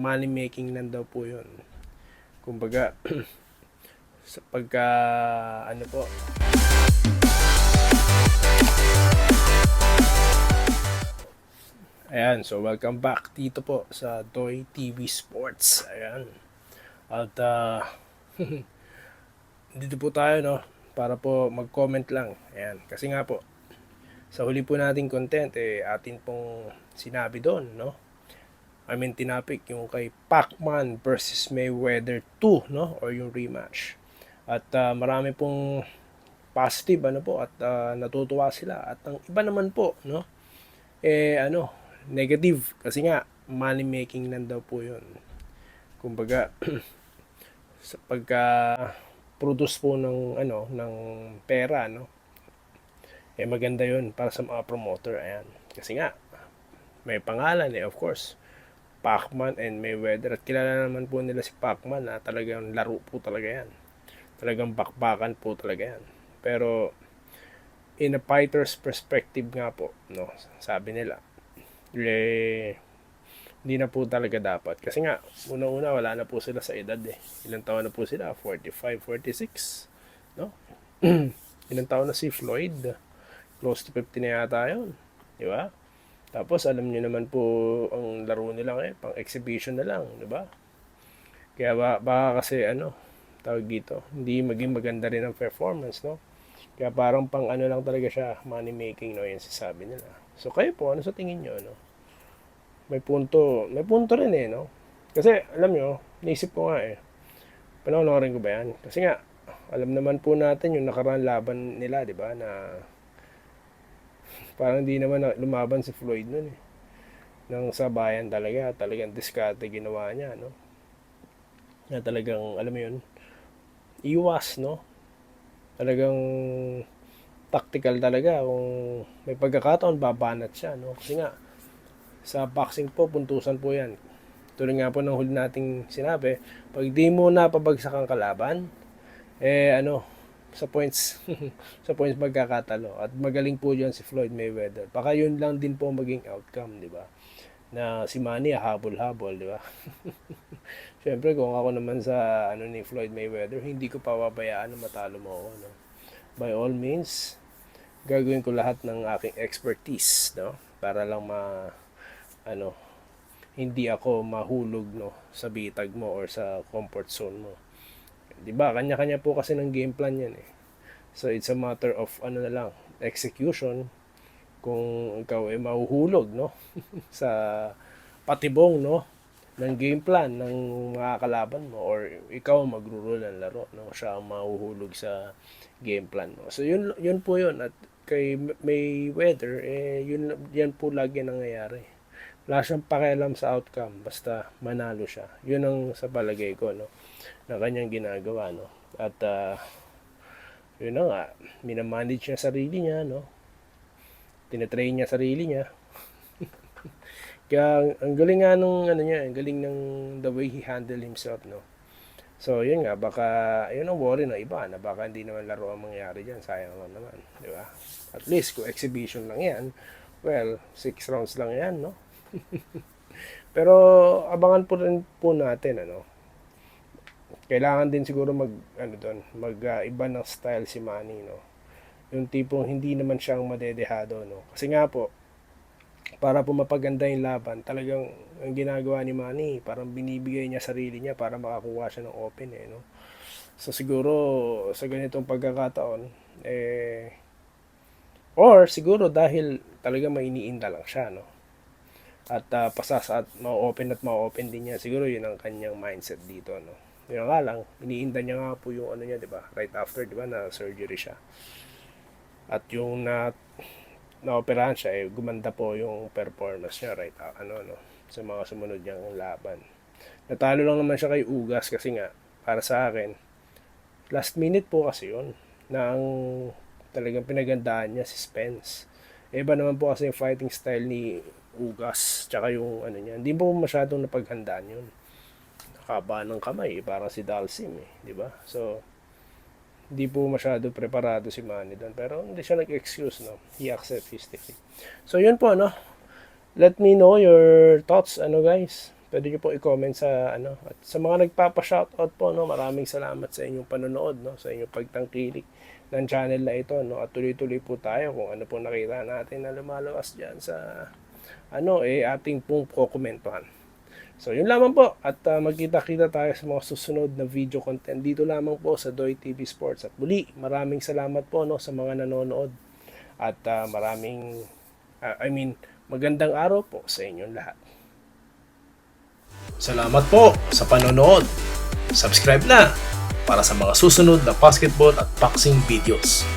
money making lang daw po yun. Kumbaga, sa pagka, ano po, ayan, so welcome back dito po sa Toy TV Sports. Ayan. At dito po tayo, no, para po mag-comment lang. Ayan, kasi nga po, sa huli po nating content, atin pong sinabi doon, no? I mean, tinapik yung kay Pacman versus Mayweather 2, no? Or yung rematch. At marami pong positive, ano po, at natutuwa sila. At ang iba naman po, no? Negative. Kasi nga, money making lang daw po yun. Kumbaga, sa pagka produce po ng pera, no, maganda yun para sa mga promoter. Ayan, kasi nga may pangalan, of course, Pacman and Mayweather, at kilala naman po nila si Pacman na talagang laro po talaga yan, talagang bakbakan po talaga yan. Pero in a fighter's perspective nga po, no, sabi nila, hindi na po talaga dapat. Kasi nga, una-una, wala na po sila sa edad Ilang taon na po sila? 45, 46. No? Ilang taon na si Floyd? Close to 50 na yata yun. Di ba? Tapos, alam nyo naman po, ang laro nila pang exhibition na lang. Di ba? Kaya baka kasi, tawag dito, hindi maging maganda rin ang performance, no? Kaya parang pang lang talaga siya, money making, no? Yan sasabi nila. So, kayo po, ano sa tingin nyo, no? May punto rin no? Kasi, alam nyo, naisip ko nga panoorin ko ba yan? Kasi nga, alam naman po natin yung nakaraan laban nila, di ba, na parang hindi naman lumaban si Floyd nun nang sa bayan talagang diskarte ginawa niya, no? Na talagang, alam mo yun, iwas, no? Talagang tactical talaga. Kung may pagkakataon, babanat siya, no? Kasi nga, sa boxing po, puntusan po yan. Tulad nga po ng huli nating sinabi, pag di mo napabagsak ang kalaban, sa points, sa points magkakatalo. At magaling po dyan si Floyd Mayweather. Baka yun lang din po maging outcome, di ba? Na si Manny habol-habol, di ba? Siyempre, kung ako naman sa ni Floyd Mayweather, hindi ko pababayaan na matalo mo ako, no? By all means, gagawin ko lahat ng aking expertise, no? Para lang hindi ako mahulog, no, sa bitag mo or sa comfort zone mo. 'Di ba? Kanya-kanya po kasi ng game plan 'yan So it's a matter of na lang, execution. Kung ikaw ay mahuhulog, no, sa patibong, no, ng game plan ng mga kalaban mo, or ikaw magro-rule ng laro, no, siya ang mahuhulog sa game plan mo. So yun po yun. At kay Mayweather, yan po lagi nangyayari. Wala siyang pakialam sa outcome, basta manalo siya. Yun ang sa palagay ko, no, na kanyang ginagawa, no. At yun na nga, minamanage niya sarili niya, no. Tinatrain niya sarili niya. Kaya ang galing nga nung ang galing ng the way he handle himself, no. So yun nga, baka yun ang worry ng iba, na baka hindi naman laro ang mangyari diyan, sayang lang naman, di ba? At least kung exhibition lang yan, well, 6 rounds lang yan, no. Pero abangan po rin po natin, kailangan din siguro iba ng style si Manny, no. Yung tipong hindi naman siyang madedehado, no. Kasi nga po, para po mapaganda yung laban, talagang ang ginagawa ni Manny, parang binibigay niya sarili niya para makakuha siya ng open, no. So siguro sa ganitong pagkakataon, or siguro dahil talaga mainiinda lang siya, no. At pasasa at ma-open din niya. Siguro yun ang kanyang mindset dito, no. Yun nga lang, iniinda niya nga po yung niya, 'di ba? Right after, 'di ba, na surgery siya. At yung na-operahan siya, gumanda po yung performance niya sa mga sumunod niyang laban. Natalo lang naman siya kay Ugas kasi nga, para sa akin, last minute po kasi yun, na ang talagang pinagandaan niya si Spence. Iba naman po kasi yung fighting style ni Ugas, tsaka yung niya, hindi po masyadong napaghandaan yun. Nakaba ng kamay, parang si Dalsim, di ba? So, hindi po masyado preparado si Manny doon. Pero hindi siya nag-excuse, no? He accept his defeat. So, yun po, no? Let me know your thoughts, guys. pwede nyo po i-comment sa ano. At sa mga nagpapa-shoutout po, no, maraming salamat sa inyong panonood, no, sa inyong pagtangkilik ng channel na ito, no. At tuloy-tuloy po tayo kung ano po nakita natin na lumalawas diyan sa ano ating pong kokomentuhan. So yun lamang po, at magkita-kita tayo sa mga susunod na video content dito lamang po sa Doy TV Sports. At muli, maraming salamat po, no, sa mga nanonood. At magandang araw po sa inyong lahat. Salamat po sa panonood. Subscribe na para sa mga susunod na basketball at boxing videos.